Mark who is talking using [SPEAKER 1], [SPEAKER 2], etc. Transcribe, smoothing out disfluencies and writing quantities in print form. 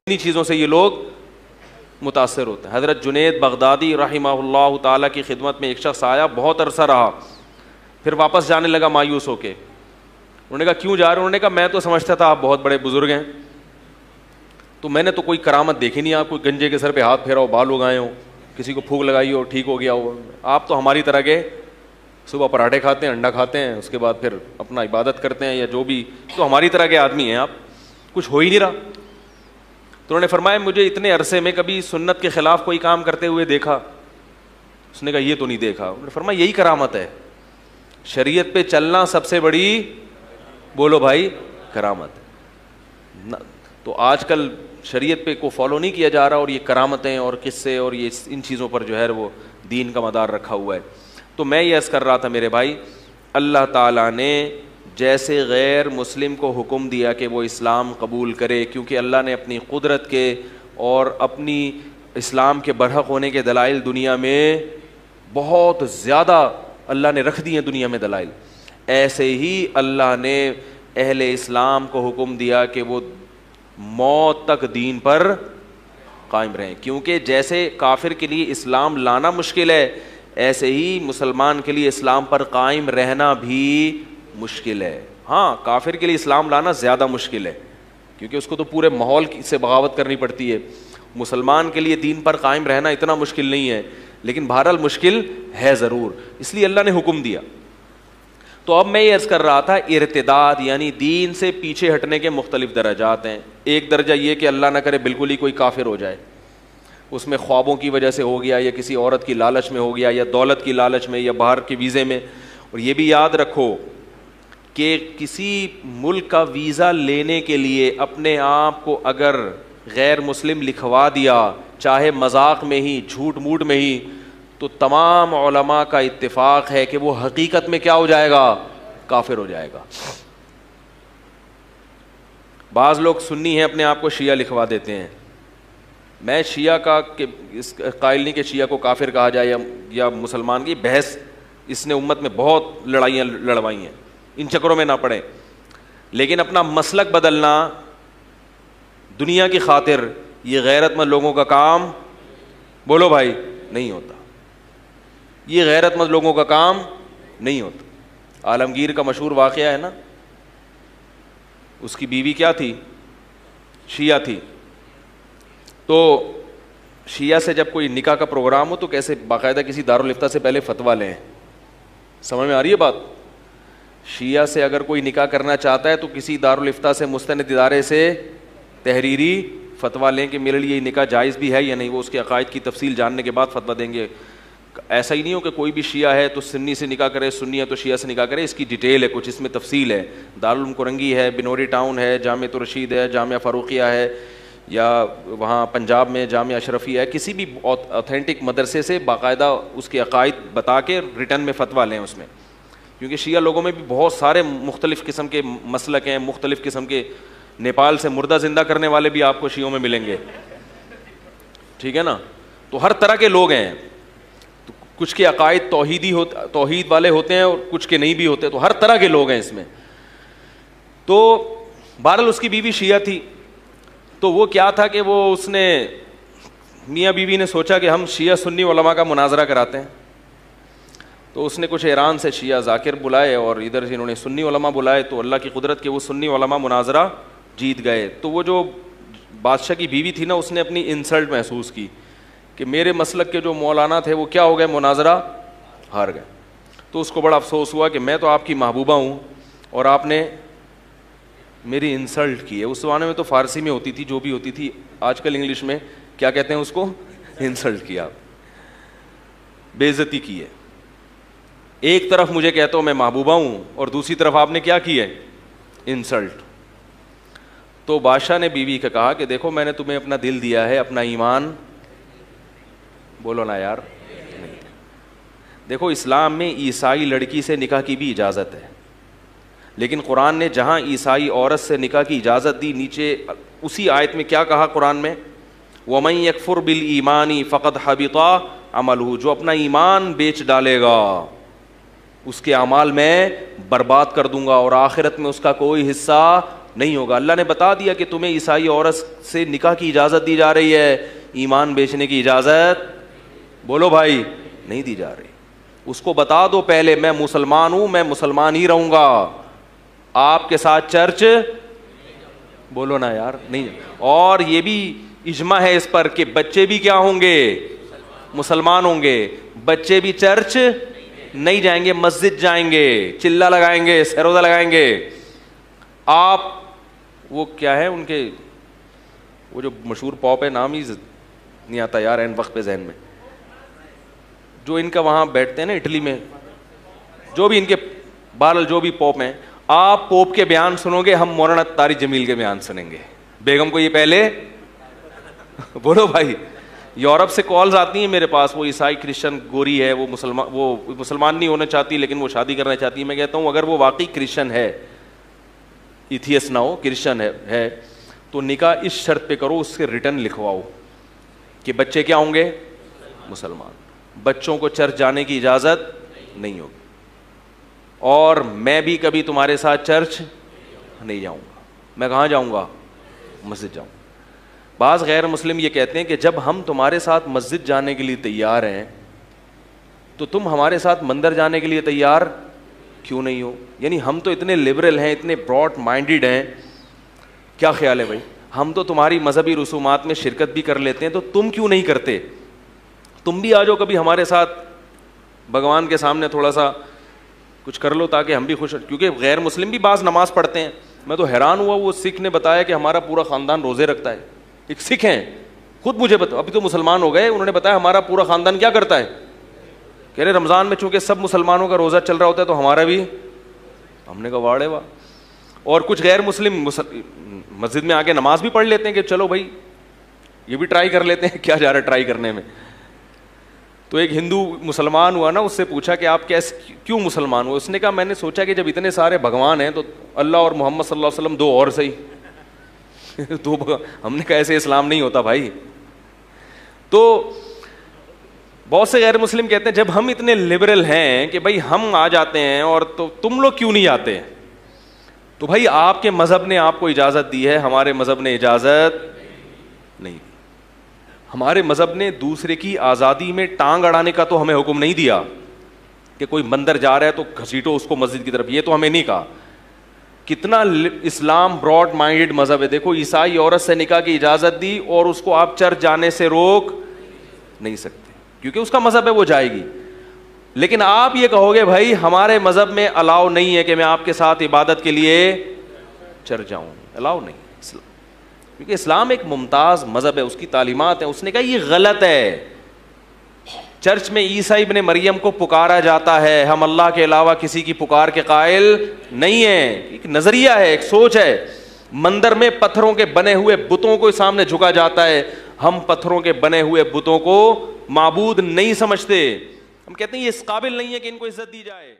[SPEAKER 1] انہی چیزوں سے یہ لوگ متاثر ہوتے ہیں. حضرت جنید بغدادی رحمہ اللہ تعالیٰ کی خدمت میں ایک شخص آیا, بہت عرصہ رہا, پھر واپس جانے لگا مایوس ہو کے. انہوں نے کہا کیوں جا رہے ہیں؟ انہوں نے کہا میں تو سمجھتا تھا آپ بہت بڑے بزرگ ہیں, تو میں نے تو کوئی کرامت دیکھی نہیں, آپ کوئی گنجے کے سر پہ ہاتھ پھیرا ہو, بال اگائے ہوں, کسی کو پھونک لگائی ہو ٹھیک ہو گیا ہو. آپ تو ہماری طرح کے صبح پراٹھے کھاتے ہیں, انڈا کھاتے ہیں, اس کے بعد پھر اپنا عبادت کرتے ہیں یا جو بھی, تو ہماری طرح کے آدمی ہیں آپ, کچھ ہو ہی نہیں رہا. تو انہوں نے فرمایا مجھے اتنے عرصے میں کبھی سنت کے خلاف کوئی کام کرتے ہوئے دیکھا؟ اس نے کہا یہ تو نہیں دیکھا. انہوں نے فرمایا یہی کرامت ہے, شریعت پہ چلنا سب سے بڑی, بولو بھائی, کرامت ہے. تو آج کل شریعت پہ کو فالو نہیں کیا جا رہا, اور یہ کرامتیں اور قصے اور یہ ان چیزوں پر جو ہے وہ دین کا مدار رکھا ہوا ہے. تو میں یہ عرض کر رہا تھا میرے بھائی, اللہ تعالیٰ نے جیسے غیر مسلم کو حکم دیا کہ وہ اسلام قبول کرے, کیونکہ اللہ نے اپنی قدرت کے اور اپنی اسلام کے برحق ہونے کے دلائل دنیا میں بہت زیادہ اللہ نے رکھ دی ہیں دنیا میں دلائل, ایسے ہی اللہ نے اہل اسلام کو حکم دیا کہ وہ موت تک دین پر قائم رہیں. کیونکہ جیسے کافر کے لیے اسلام لانا مشکل ہے, ایسے ہی مسلمان کے لیے اسلام پر قائم رہنا بھی مشکل ہے. ہاں کافر کے لیے اسلام لانا زیادہ مشکل ہے, کیونکہ اس کو تو پورے ماحول سے بغاوت کرنی پڑتی ہے. مسلمان کے لیے دین پر قائم رہنا اتنا مشکل نہیں ہے, لیکن بہرحال مشکل ہے ضرور, اس لیے اللہ نے حکم دیا. تو اب میں یہ عرض کر رہا تھا, ارتداد یعنی دین سے پیچھے ہٹنے کے مختلف درجات ہیں. ایک درجہ یہ کہ اللہ نہ کرے بالکل ہی کوئی کافر ہو جائے, اس میں خوابوں کی وجہ سے ہو گیا, یا کسی عورت کی لالچ میں ہو گیا, یا دولت کی لالچ میں, یا باہر کے ویزے میں. اور یہ بھی یاد رکھو کہ کسی ملک کا ویزا لینے کے لیے اپنے آپ کو اگر غیر مسلم لکھوا دیا, چاہے مذاق میں ہی, جھوٹ موٹ میں ہی, تو تمام علماء کا اتفاق ہے کہ وہ حقیقت میں کیا ہو جائے گا, کافر ہو جائے گا. بعض لوگ سنی ہیں اپنے آپ کو شیعہ لکھوا دیتے ہیں. میں شیعہ کا قائل نہیں کہ شیعہ کو کافر کہا جائے یا مسلمان کی بحث, اس نے امت میں بہت لڑائیاں لڑوائی ہیں, ان چکروں میں نہ پڑیں. لیکن اپنا مسلک بدلنا دنیا کی خاطر, یہ غیرت مند لوگوں کا کام, بولو بھائی, نہیں ہوتا. یہ غیرت مند لوگوں کا کام نہیں ہوتا. عالمگیر کا مشہور واقعہ ہے نا, اس کی بیوی کیا تھی, شیعہ تھی. تو شیعہ سے جب کوئی نکاح کا پروگرام ہو تو کیسے باقاعدہ کسی دارالفتہ سے پہلے فتویٰ لیں. سمجھ میں آ رہی ہے بات؟ شیعہ سے اگر کوئی نکاح کرنا چاہتا ہے تو کسی دارالفتہ سے, مستند ادارے سے تحریری فتویٰ لیں کہ میرے لیے یہ نکاح جائز بھی ہے یا نہیں. وہ اس کے عقائد کی تفصیل جاننے کے بعد فتویٰ دیں گے. ایسا ہی نہیں ہو کہ کوئی بھی شیعہ ہے تو سنی سے نکاح کرے, سنی ہے تو شیعہ سے نکاح کرے. اس کی ڈیٹیل ہے, کچھ اس میں تفصیل ہے. دارالعلوم کرنگی ہے, بنوری ٹاؤن ہے, جامعۃ الرشید ہے, جامعہ فاروقیہ ہے, یا وہاں پنجاب میں جامعہ اشرفیہ ہے, کسی بھی اوتھینٹک مدرسے سے باقاعدہ اس کے عقائد بتا کے ریٹرن میں فتویٰ لیں اس میں. کیونکہ شیعہ لوگوں میں بھی بہت سارے مختلف قسم کے مسلک ہیں, مختلف قسم کے. نیپال سے مردہ زندہ کرنے والے بھی آپ کو شیعوں میں ملیں گے, ٹھیک ہے نا. تو ہر طرح کے لوگ ہیں. تو کچھ کے عقائد توحید والے ہوتے ہیں اور کچھ کے نہیں بھی ہوتے, تو ہر طرح کے لوگ ہیں اس میں. تو بہرحال اس کی بیوی شیعہ تھی. تو وہ کیا تھا کہ وہ اس نے, میاں بیوی نے سوچا کہ ہم شیعہ سنی علماء کا مناظرہ کراتے ہیں. تو اس نے کچھ ایران سے شیعہ ذاکر بلائے اور ادھر سے انہوں نے سنی علماء بلائے. تو اللہ کی قدرت کے وہ سنی علماء مناظرہ جیت گئے. تو وہ جو بادشاہ کی بیوی تھی نا, اس نے اپنی انسلٹ محسوس کی کہ میرے مسلک کے جو مولانا تھے وہ کیا ہو گئے, مناظرہ ہار گئے. تو اس کو بڑا افسوس ہوا کہ میں تو آپ کی محبوبہ ہوں اور آپ نے میری انسلٹ کی ہے. اس زمانے میں تو فارسی میں ہوتی تھی جو بھی ہوتی تھی, آج کل انگلش میں کیا کہتے ہیں اس کو, انسلٹ کیا, بے عزتی کی ہے. ایک طرف مجھے کہتا ہوں میں محبوبہ ہوں اور دوسری طرف آپ نے کیا کی ہے, انسلٹ. تو بادشاہ نے بیوی کا کہا کہ دیکھو میں نے تمہیں اپنا دل دیا ہے, اپنا ایمان, بولو نا یار, نہیں. دیکھو اسلام میں عیسائی لڑکی سے نکاح کی بھی اجازت ہے, لیکن قرآن نے جہاں عیسائی عورت سے نکاح کی اجازت دی, نیچے اسی آیت میں کیا کہا قرآن میں, وَمَن يَكْفُرْ بِالْإِيمَانِ فَقَدْ حَبِطَ عَمَلُهُ, جو اپنا ایمان بیچ ڈالے گا اس کے اعمال میں برباد کر دوں گا اور آخرت میں اس کا کوئی حصہ نہیں ہوگا. اللہ نے بتا دیا کہ تمہیں عیسائی عورت سے نکاح کی اجازت دی جا رہی ہے, ایمان بیچنے کی اجازت بولو بھائی نہیں دی جا رہی. اس کو بتا دو پہلے میں مسلمان ہوں, میں مسلمان ہی رہوں گا, آپ کے ساتھ چرچ بولو نا یار نہیں. اور یہ بھی اجماع ہے اس پر کہ بچے بھی کیا ہوں گے, مسلمان ہوں گے, بچے بھی چرچ نہیں جائیں گے, مسجد جائیں گے, چلہ لگائیں گے, سروزہ لگائیں گے. آپ وہ کیا ہے ان کے وہ جو مشہور پاپ ہے, نام ہی نہیں آتا یار این وقت پہ ذہن میں, جو ان کا وہاں بیٹھتے ہیں نا اٹلی میں, جو بھی ان کے بہرحال جو بھی پوپ ہیں, آپ پوپ کے بیان سنو گے, ہم مولانا طارق جمیل کے بیان سنیں گے. بیگم کو یہ پہلے بولو بھائی, یورپ سے کالز آتی ہیں میرے پاس, وہ عیسائی کرسچن گوری ہے, وہ مسلمان نہیں ہونا چاہتی لیکن وہ شادی کرنا چاہتی ہے. میں کہتا ہوں اگر وہ واقعی کرسچن ہے, ایتھیس نہ ہو, کرسچن ہے تو نکاح اس شرط پہ کرو, اس کے ریٹرن لکھواؤ کہ بچے کیا ہوں گے, مسلمان. بچوں کو چرچ جانے کی اجازت نہیں ہوگی, اور میں بھی کبھی تمہارے ساتھ چرچ نہیں جاؤں گا. میں کہاں جاؤں گا, مسجد جاؤں. بعض غیر مسلم یہ کہتے ہیں کہ جب ہم تمہارے ساتھ مسجد جانے کے لیے تیار ہیں تو تم ہمارے ساتھ مندر جانے کے لیے تیار کیوں نہیں ہو. یعنی ہم تو اتنے لبرل ہیں, اتنے براڈ مائنڈیڈ ہیں, کیا خیال ہے بھائی, ہم تو تمہاری مذہبی رسومات میں شرکت بھی کر لیتے ہیں, تو تم کیوں نہیں کرتے. تم بھی آ جاؤ کبھی ہمارے ساتھ بھگوان کے سامنے تھوڑا سا کچھ کر لو تاکہ ہم بھی خوش. کیونکہ غیر مسلم بھی بعض نماز پڑھتے ہیں. میں تو حیران ہوا, وہ سکھ نے بتایا کہ ہمارا پورا خاندان روزے رکھتا ہے. ایک سکھ ہیں, خود مجھے ابھی تو مسلمان ہو گئے, انہوں نے بتایا ہمارا پورا خاندان کیا کرتا ہے, کہہ رہے رمضان میں چونکہ سب مسلمانوں کا روزہ چل رہا ہوتا ہے تو ہمارا بھی. ہم نے کہا واڑے واہ. اور کچھ غیر مسلم مسجد میں آ کے نماز بھی پڑھ لیتے ہیں کہ چلو بھائی یہ بھی ٹرائی کر لیتے ہیں, کیا جا رہا ہے ٹرائی کرنے میں. تو ایک ہندو مسلمان ہوا نا, اس سے پوچھا کہ آپ کیوں مسلمان ہوئے. اس نے کہا میں نے سوچا کہ جب اتنے سارے بھگوان ہیں تو اللہ اور محمد صلی اللہ علیہ وسلم دو اور صحیح. ہم نے کہا ایسے اسلام نہیں ہوتا بھائی. تو بہت سے غیر مسلم کہتے ہیں جب ہم اتنے لبرل ہیں کہ بھائی ہم آ جاتے ہیں اور تو تم لوگ کیوں نہیں آتے. تو بھائی آپ کے مذہب نے آپ کو اجازت دی ہے, ہمارے مذہب نے اجازت نہیں دی. ہمارے مذہب نے دوسرے کی آزادی میں ٹانگ اڑانے کا تو ہمیں حکم نہیں دیا کہ کوئی مندر جا رہا ہے تو گھسیٹو اس کو مسجد کی طرف, یہ تو ہمیں نہیں کہا. کتنا اسلام براڈ مائنڈیڈ مذہب ہے. دیکھو عیسائی عورت سے نکاح کی اجازت دی اور اس کو آپ چرچ جانے سے روک نہیں سکتے کیونکہ اس کا مذہب ہے, وہ جائے گی. لیکن آپ یہ کہو گے بھائی ہمارے مذہب میں الاؤ نہیں ہے کہ میں آپ کے ساتھ عبادت کے لیے چرچ جاؤں, الاؤ نہیں اسلام, کیونکہ اسلام ایک ممتاز مذہب ہے, اس کی تعلیمات ہیں. اس نے کہا یہ غلط ہے. چرچ میں عیسیٰ ابن مریم کو پکارا جاتا ہے, ہم اللہ کے علاوہ کسی کی پکار کے قائل نہیں ہیں. ایک نظریہ ہے, ایک سوچ ہے. مندر میں پتھروں کے بنے ہوئے بتوں کو سامنے جھکا جاتا ہے, ہم پتھروں کے بنے ہوئے بتوں کو معبود نہیں سمجھتے. ہم کہتے ہیں یہ اس قابل نہیں ہے کہ ان کو عزت دی جائے.